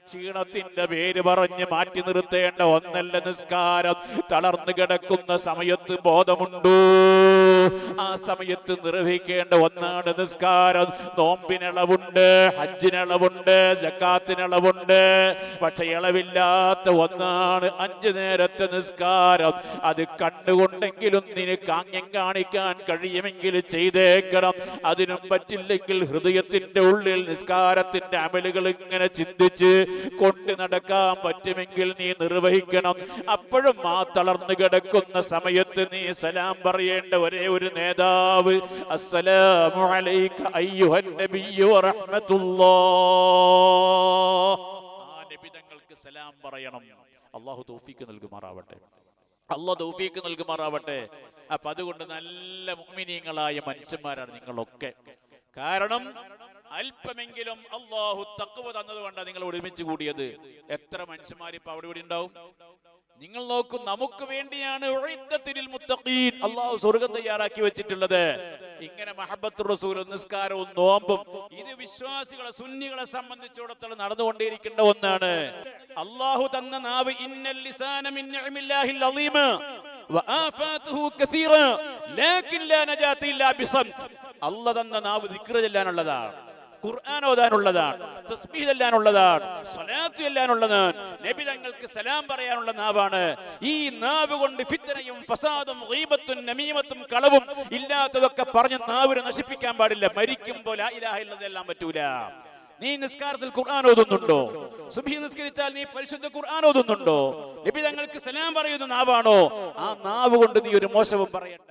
ക്ഷീണത്തിന്റെ പേര് പറഞ്ഞ് മാറ്റി നിർത്തേണ്ട ഒന്നല്ല നിസ്കാരം. തളർന്നു കിടക്കുന്ന സമയത്ത് ബോധമുണ്ടോ? ആ സമയത്ത് നിർവഹിക്കേണ്ട ഒന്നാണ് നിസ്കാരം. നോമ്പിനളവുണ്ട്, ഹജ്ജിനളവുണ്ട്, സക്കാത്തിനളവുണ്ട്. പക്ഷെ ഇളവില്ലാത്ത ഒന്നാണ് 5 നേരത്തെ നിസ്കാരം. അത് കണ്ടുകൊണ്ടെങ്കിലും നിനക്ക് ആംഗ്യം കാണിക്കാൻ കഴിയുമെങ്കിൽ ചെയ്തേക്കണം. അതിനും പറ്റില്ലെങ്കിൽ ഹൃദയത്തിന്റെ ഉള്ളിൽ നിസ്കാരത്തിന്റെ അമലുകൾ ഇങ്ങനെ ചിന്തിച്ച് കൊണ്ട് നടക്കാൻ പറ്റുമെങ്കിൽ നീ നിർവഹിക്കണം. അപ്പോഴും ആ തളർന്നു കിടക്കുന്ന സമയത്ത് നീ സലാം പറയേണ്ട ഒരേ ഒരു നേതാവ് അസ്സലാമു അലൈക അയ്യുഹൻ നബിയ്യു വറഹ്മത്തുള്ളാഹ്. ആ നബി തങ്ങൾക്ക് സലാം പറയണം. അല്ലാഹു തൗഫീഖ് നൽകുമാറാവട്ടെ. അല്ലാഹു തൗഫീഖ് നൽകുമാറാവട്ടെ. അപ്പൊ അതുകൊണ്ട് നല്ല മുഅ്മിനീങ്ങളായ മനുഷ്യന്മാരാണ് നിങ്ങളൊക്കെ. കാരണം അല്പമെങ്കിലും അല്ലാഹു തഖ്വ തന്നതുകൊണ്ടാണ് നിങ്ങൾ ഒരുമിച്ച് കൂടിയത്. എത്ര മനുഷ്യന്മാർ ഇപ്പൊ അവിടെ ഇവിടെ ഉണ്ടാവും? നിങ്ങൾ നോക്കും, നമുക്ക് വേണ്ടിയാണ് അല്ലാഹു സ്വർഗ്ഗം തയ്യാറാക്കി വെച്ചിട്ടുള്ളത്. ഇങ്ങനെ മഹബ്ബത്തുർ റസൂൽ, നിസ്കാരവും നോമ്പും ഇത് വിശ്വാസികളെ സുന്നികളെ സംബന്ധിച്ചിടത്തോളം നടന്നുകൊണ്ടേയിരിക്കേണ്ട ഒന്നാണ്. അല്ലാഹു തന്ന നാവ് ഇന്നൽ ലിസാന മിൻ നിഅമില്ലാഹിൽ അളീമ വആഫാതുഹു കസീറ ലാകിൻ ലാ നജാത ഇല്ലാ ബിസംത്. അല്ലാഹു തന്ന നാവ് ദിക്ർ ചൊല്ലാനുള്ളതാണ്, ഖുർആൻ ഓതാനുള്ളതാണ്, തസ്ബീഹ് ചൊല്ലാനുള്ളതാണ്, സ്വലാത്ത് ചൊല്ലാനുള്ളതാണ്, നബി തങ്ങൾക്ക് സലാം പറയാനുള്ള നാവാണ്. ഈ നാവ് കൊണ്ട് ഫിത്നയും ഫസാദും ഗീബത്തും നമീമത്തും കളവും ഇല്ലാത്തതൊക്കെ പറഞ്ഞ് നാവിനെ നശിപ്പിക്കാൻ പാടില്ല. മരിക്കുമ്പോൾ ലാ ഇലാഹ ഇല്ലല്ലാഹ് എല്ലാം പറ്റൂല. നീ നിസ്കാരത്തിൽ ഖുർആൻ ഓതുന്നുണ്ടോ? സുബ്ഹി നിസ്കരിച്ചാൽ നീ പരിശുദ്ധ ഖുർആൻ ഓതുന്നുണ്ടോ? നബി തങ്ങൾക്ക് സലാം പറയുന്ന നാവാണോ? ആ നാവ് കൊണ്ട് നീ ഒരു മോശവും പറയണ്ട.